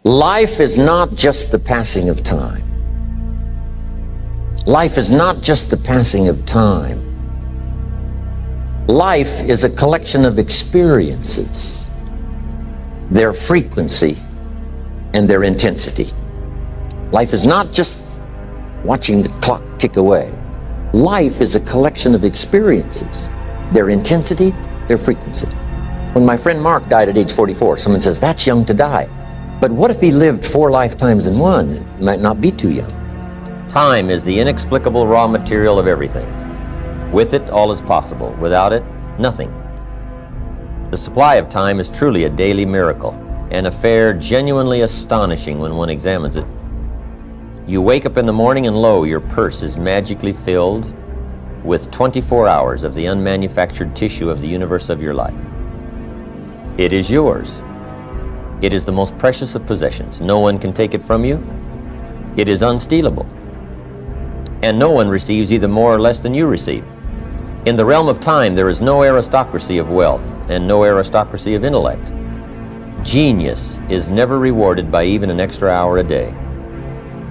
Life is not just the passing of time. Life is not just the passing of time. Life is a collection of experiences, their frequency and their intensity. Life is not just watching the clock tick away. Life is a collection of experiences, their intensity, their frequency. When my friend Mark died at age 44, someone says, that's young to die. But what if he lived 4 lifetimes in one? It might not be too young. Time is the inexplicable raw material of everything. With it, all is possible. Without it, nothing. The supply of time is truly a daily miracle, an affair genuinely astonishing when one examines it. You wake up in the morning and lo, your purse is magically filled with 24 hours of the unmanufactured tissue of the universe of your life. It is yours. It is the most precious of possessions. No one can take it from you. It is unstealable. And no one receives either more or less than you receive. In the realm of time, there is no aristocracy of wealth and no aristocracy of intellect. Genius is never rewarded by even an extra hour a day.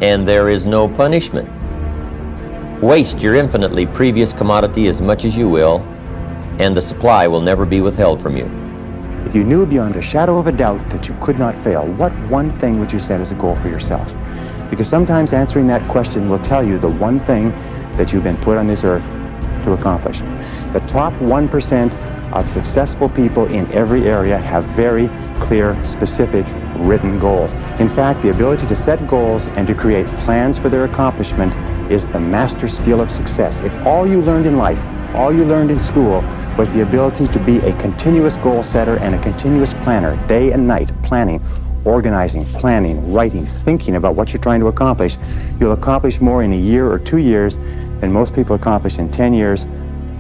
And there is no punishment. Waste your infinitely previous commodity as much as you will, and the supply will never be withheld from you. If you knew beyond a shadow of a doubt that you could not fail, what one thing would you set as a goal for yourself? Because sometimes answering that question will tell you the one thing that you've been put on this earth to accomplish. The top 1% of successful people in every area have very clear, specific, written goals. In fact, the ability to set goals and to create plans for their accomplishment is the master skill of success. If all you learned in life, all you learned in school was the ability to be a continuous goal setter and a continuous planner, day and night, planning, organizing, planning, writing, thinking about what you're trying to accomplish, you'll accomplish more in a year or 2 years than most people accomplish in 10 years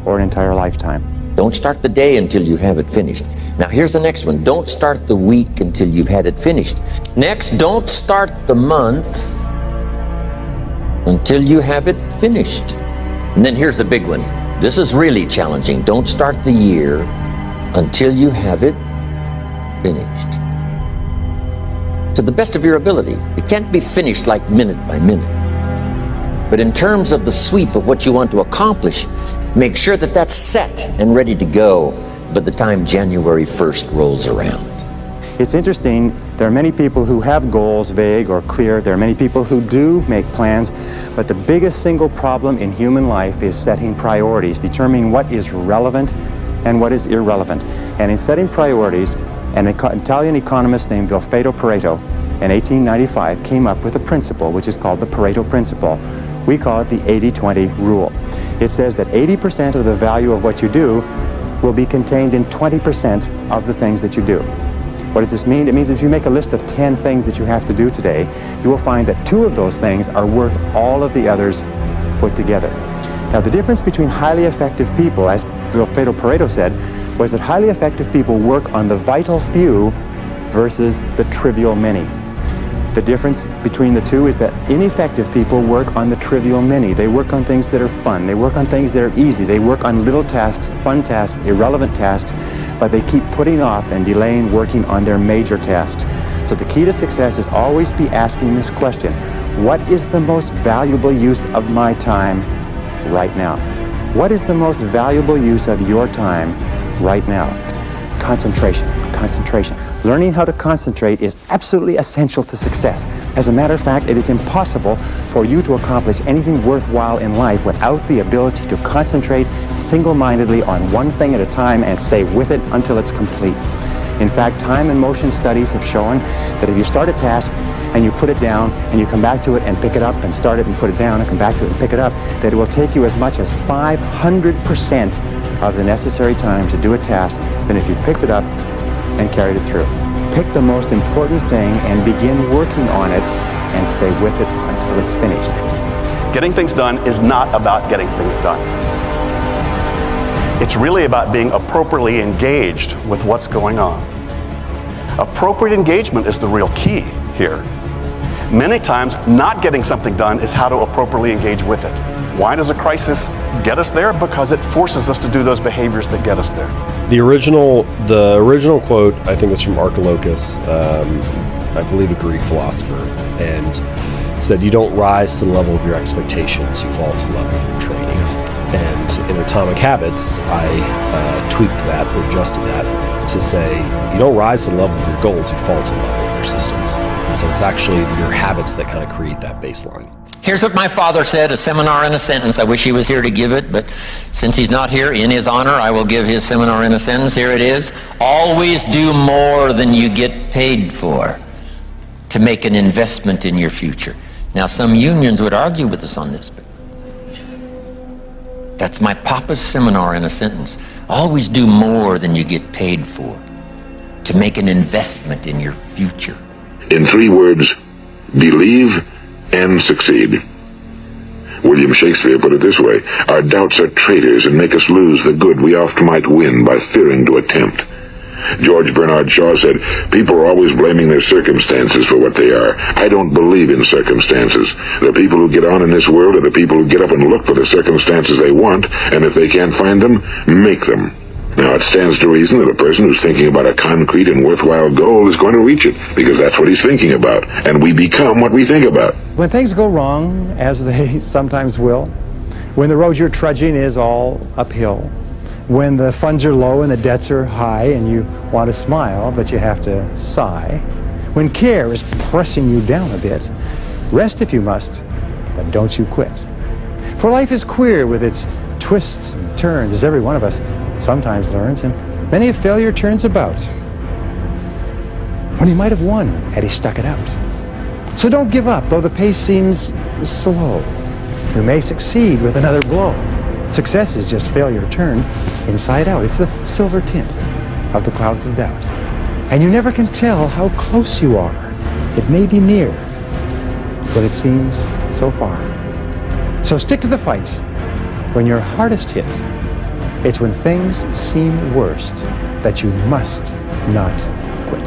or an entire lifetime. Don't start the day until you have it finished. Now here's the next one. Don't start the week until you've had it finished. Next, don't start the month until you have it finished. And then here's the big one. This is really challenging. Don't start the year until you have it finished. To the best of your ability. It can't be finished like minute by minute. But in terms of the sweep of what you want to accomplish, make sure that that's set and ready to go by the time January 1st rolls around. It's interesting, there are many people who have goals, vague or clear. There are many people who do make plans, but the biggest single problem in human life is setting priorities, determining what is relevant and what is irrelevant. And in setting priorities, an Italian economist named Vilfredo Pareto in 1895 came up with a principle which is called the Pareto principle. We call it the 80-20 rule. It says that 80% of the value of what you do will be contained in 20% of the things that you do. What does this mean? It means if you make a list of 10 things that you have to do today, you will find that 2 of those things are worth all of the others put together. Now, the difference between highly effective people, as Vilfredo Pareto said, was that highly effective people work on the vital few versus the trivial many. The difference between the two is that ineffective people work on the trivial many. They work on things that are fun. They work on things that are easy. They work on little tasks, fun tasks, irrelevant tasks, but they keep putting off and delaying working on their major tasks. So the key to success is always be asking this question: what is the most valuable use of my time right now? What is the most valuable use of your time right now? Concentration, concentration. Learning how to concentrate is absolutely essential to success. As a matter of fact, it is impossible for you to accomplish anything worthwhile in life without the ability to concentrate single-mindedly on one thing at a time and stay with it until it's complete. In fact, time and motion studies have shown that if you start a task and you put it down and you come back to it and pick it up and start it and put it down and come back to it and pick it up, that it will take you as much as 500% of the necessary time to do a task than if you picked it up and carried it through. Pick the most important thing and begin working on it and stay with it until it's finished. Getting things done is not about getting things done. It's really about being appropriately engaged with what's going on. Appropriate engagement is the real key here. Many times, not getting something done is how to appropriately engage with it. Why does a crisis get us there? Because it forces us to do those behaviors that get us there. The original quote, I think, is from Archilochus. I believe a Greek philosopher, and said, you don't rise to the level of your expectations, you fall to the level of your training. And in Atomic Habits, I tweaked that, or adjusted that, to say, you don't rise to the level of your goals, you fall to the level of your systems. And so it's actually your habits that kind of create that baseline. Here's what my father said, a seminar in a sentence. I wish he was here to give it, but since he's not here, in his honor, I will give his seminar in a sentence. Here it is. Always do more than you get paid for to make an investment in your future. Now, some unions would argue with us on this, but that's my papa's seminar in a sentence. Always do more than you get paid for to make an investment in your future. In 3 words, believe and succeed. William Shakespeare put it this way, our doubts are traitors and make us lose the good we oft might win by fearing to attempt. George Bernard Shaw said, people are always blaming their circumstances for what they are. I don't believe in circumstances. The people who get on in this world are the people who get up and look for the circumstances they want, and if they can't find them, make them. Now, it stands to reason that a person who's thinking about a concrete and worthwhile goal is going to reach it, because that's what he's thinking about, and we become what we think about. When things go wrong, as they sometimes will, when the road you're trudging is all uphill, when the funds are low and the debts are high and you want to smile but you have to sigh, when care is pressing you down a bit, rest if you must, but don't you quit. For life is queer with its twists and turns, as every one of us sometimes learns, and many a failure turns about when he might have won had he stuck it out. So don't give up, though the pace seems slow. You may succeed with another blow. Success is just failure turned inside out. It's the silver tint of the clouds of doubt. And you never can tell how close you are. It may be near, but it seems so far. So stick to the fight when you're hardest hit. It's when things seem worst that you must not quit.